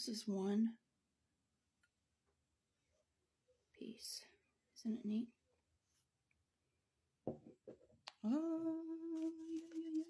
This is one piece. Isn't it neat? Oh,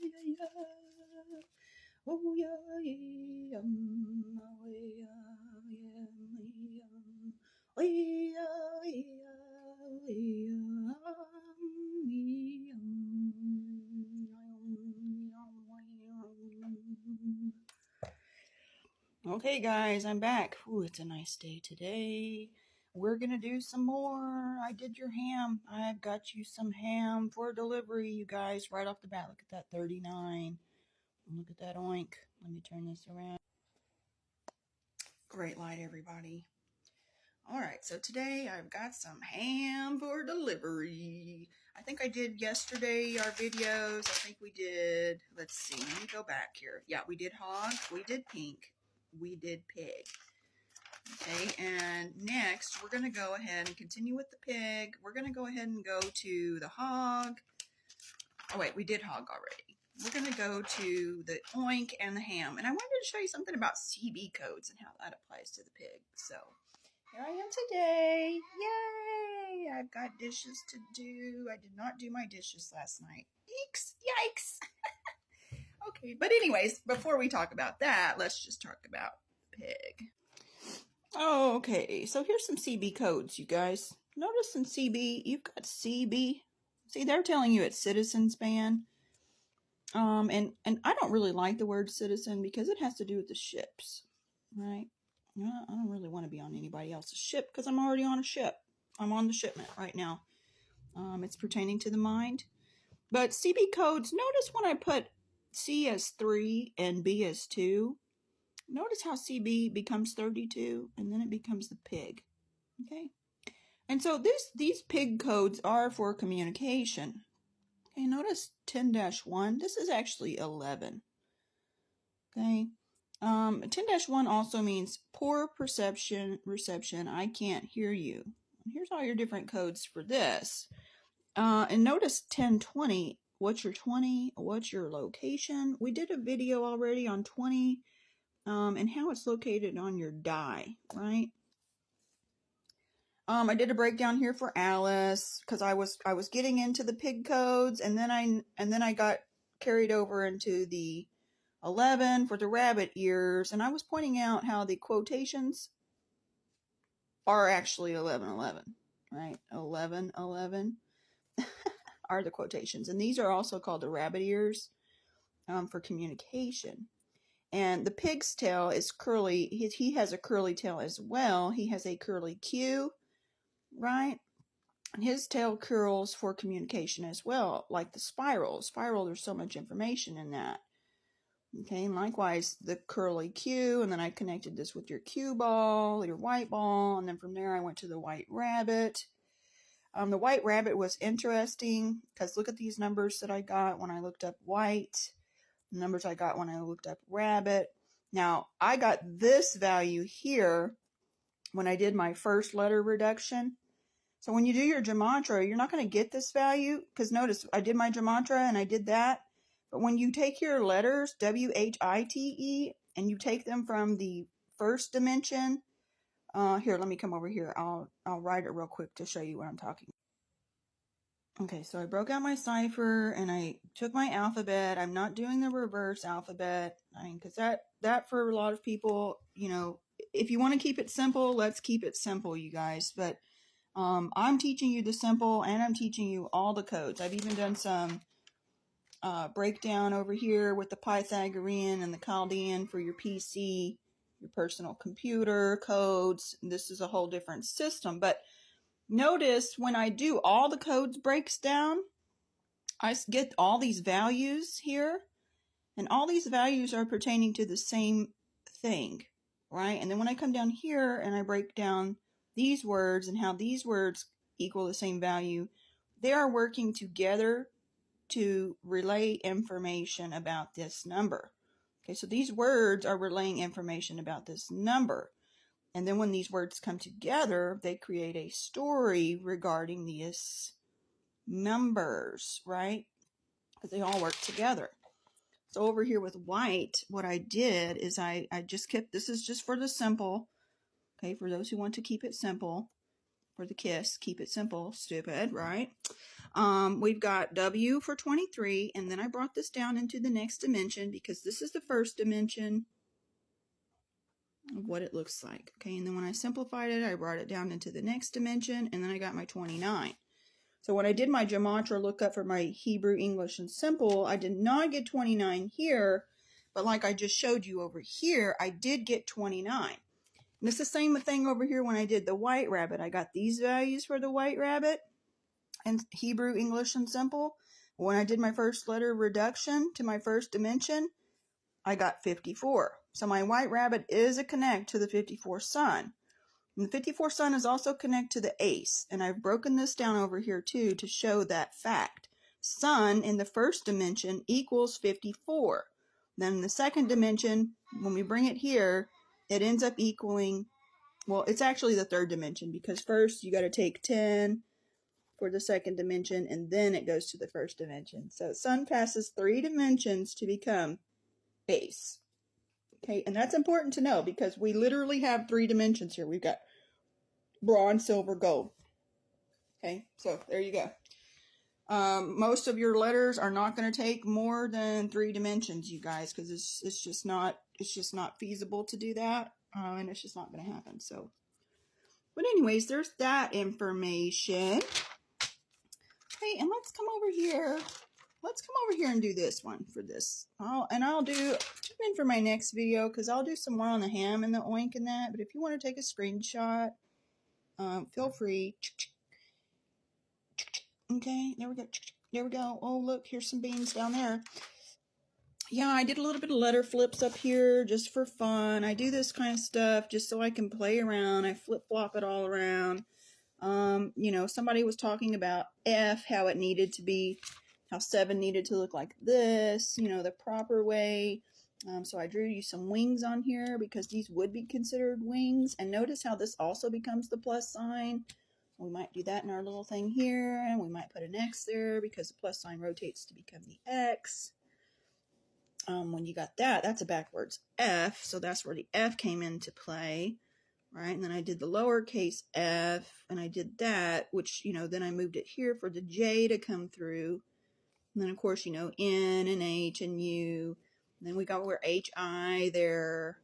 yeah. Oh, yeah, yeah. Oh, yeah, yeah. Oh, yeah. Okay, guys, I'm back. Ooh, it's a nice day today. We're gonna do some more. I did your ham. I've got you some ham for delivery, you guys, right off the bat. Look at that 39. Look at that oink. Let me turn this around. Great light, everybody. All right, so today I've got some ham for delivery. I think I did yesterday our videos. I think we did, let's see, let me go back here. Yeah, we did hog, we did pink, we did pig. Okay, and next we're going to go ahead and continue with the pig. We're going to go ahead and go to the hog. Oh wait, we did hog already. We're going to go to the oink and the ham. And I wanted to show you something about CB codes and how that applies to the pig. So here I am today. Yay! I've got dishes to do. I did not do my dishes last night. Yikes! Okay, but anyways, before we talk about that, let's just talk about pig. Oh, okay, so here's some CB codes, you guys. Notice some CB. You've got CB. See, they're telling you it's citizen span. And I don't really like the word citizen because it has to do with the ships, right? I don't really want to be on anybody else's ship because I'm already on a ship. I'm on the shipment right now. It's pertaining to the mind. But CB codes, notice when I put C as 3 and B as 2, notice how CB becomes 32 and then it becomes the pig. Okay? And so these pig codes are for communication. Okay, notice 10-1. This is actually 11. Okay. 10-1 also means poor reception. I can't hear you. Here's all your different codes for this. And notice 10-20. What's your 20? What's your location? We did a video already on 20 and how it's located on your die, right? I did a breakdown here for Alice because I was getting into the pig codes and then I got carried over into the 11 for the rabbit ears, and I was pointing out how the quotations are actually 11-11, right? 11-11 are the quotations, and these are also called the rabbit ears for communication. And the pig's tail is curly. He has a curly tail as well. He has a curly Q, right? And his tail curls for communication as well, like the spiral. Spiral, there's so much information in that. Okay, and likewise, the curly Q, and then I connected this with your cue ball, your white ball, and then from there I went to the white rabbit. The white rabbit was interesting because look at these numbers that I got when I looked up white, the numbers I got when I looked up rabbit. Now, I got this value here when I did my first letter reduction. So when you do your gematria, you're not going to get this value because notice I did my gematria and I did that. But when you take your letters, WHITE, and you take them from the first dimension, here, let me come over here. I'll write it real quick to show you what I'm talking about. Okay, so I broke out my cipher and I took my alphabet. I'm not doing the reverse alphabet. I mean, because that for a lot of people, you know, if you want to keep it simple, let's keep it simple, you guys. But I'm teaching you the simple and I'm teaching you all the codes. I've even done some breakdown over here with the Pythagorean and the Chaldean for your PC, your personal computer codes. This is a whole different system. But notice when I do all the codes breaks down, I get all these values here. And all these values are pertaining to the same thing, right? And then when I come down here and I break down these words and how these words equal the same value, they are working together to relay information about this number. Okay, so these words are relaying information about this number. And then when these words come together, they create a story regarding these numbers, right? Because they all work together. So over here with white, what I did is I just kept, this is just for the simple, okay, for those who want to keep it simple, for the kiss, keep it simple, stupid, right? We've got W for 23, and then I brought this down into the next dimension because this is the first dimension of what it looks like, okay? And then when I simplified it, I brought it down into the next dimension, and then I got my 29. So when I did my Gematria lookup for my Hebrew, English, and Simple, I did not get 29 here, but like I just showed you over here, I did get 29. And it's the same thing over here when I did the White Rabbit. I got these values for the White Rabbit and Hebrew, English, and Simple. When I did my first letter reduction to my first dimension, I got 54. So my White Rabbit is a connect to the 54 sun. And the 54 sun is also connected to the ace. And I've broken this down over here too to show that fact. Sun in the first dimension equals 54. Then in the second dimension, when we bring it here, it ends up equaling, well, it's actually the third dimension because first you got to take 10 for the second dimension and then it goes to the first dimension. So sun passes 3 dimensions to become ace. Okay, and that's important to know because we literally have 3 dimensions here. We've got bronze, silver, gold. Okay, so there you go. Most of your letters are not going to take more than 3 dimensions, you guys, because it's just not feasible to do that, and it's just not going to happen. So, but anyways, there's that information. Okay, and let's come over here. Let's come over here and do this one for this. I'll do, tune in for my next video because I'll do some more on the ham and the oink and that. But if you want to take a screenshot, feel free. Okay, there we go. There we go. Oh, look, here's some beans down there. Yeah, I did a little bit of letter flips up here just for fun. I do this kind of stuff just so I can play around. I flip-flop it all around. You know, somebody was talking about F, how it needed to be, how 7 needed to look like this, you know, the proper way. So I drew you some wings on here because these would be considered wings. And notice how this also becomes the plus sign. We might do that in our little thing here, and we might put an X there because the plus sign rotates to become the X. When you got that, that's a backwards F, so that's where the F came into play, right? And then I did the lowercase f, and I did that, which, you know, then I moved it here for the J to come through. And then, of course, you know, N and H and U. And then we got where HI there.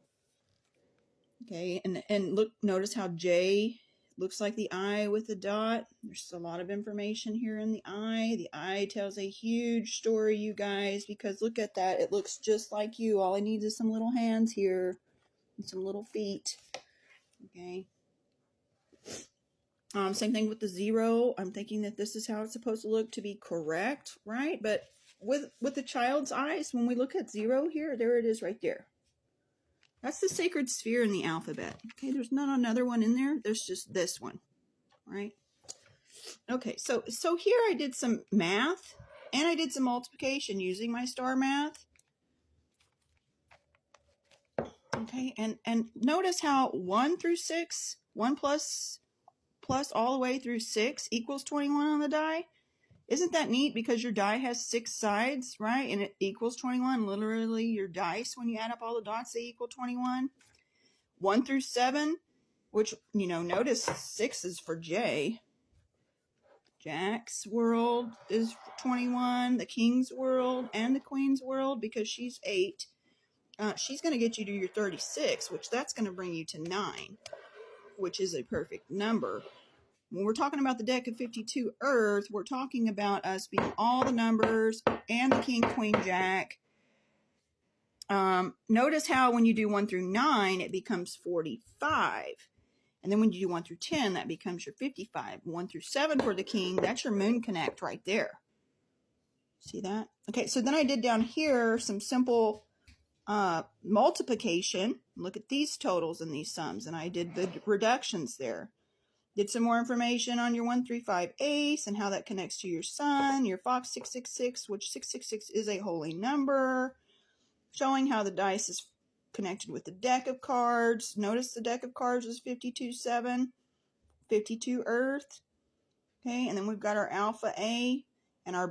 Okay, and look, notice how J looks like the I with the dot. There's a lot of information here in the I. The I tells a huge story, you guys, because look at that. It looks just like you. All I need is some little hands here and some little feet. Okay. Same thing with the 0. I'm thinking that this is how it's supposed to look to be correct, right? But with the child's eyes, when we look at 0 here, there it is right there. That's the sacred sphere in the alphabet. Okay, there's not another one in there. There's just this one, right? Okay, so here I did some math, and I did some multiplication using my star math. Okay, and notice how 1 through 6, 1 plus all the way through 6 equals 21 on the die. Isn't that neat? Because your die has 6 sides, right? And it equals 21. Literally, your dice, when you add up all the dots, they equal 21. 1 through 7, which, you know, notice 6 is for J. Jack's world is 21. The King's world and the Queen's world, because she's 8. She's going to get you to your 36, which that's going to bring you to 9, which is a perfect number. When we're talking about the deck of 52 Earth, we're talking about us being all the numbers and the King, Queen, Jack. Notice how when you do 1 through 9, it becomes 45. And then when you do 1 through 10, that becomes your 55. 1 through 7 for the King, that's your Moon Connect right there. See that? Okay, so then I did down here some simple multiplication. Look at these totals and these sums, and I did the reductions there. Did some more information on your 135 ace and how that connects to your sun, your Fox 666, which 666 is a holy number, showing how the dice is connected with the deck of cards. Notice the deck of cards is 52-7, 52 Earth. Okay, and then we've got our alpha A and our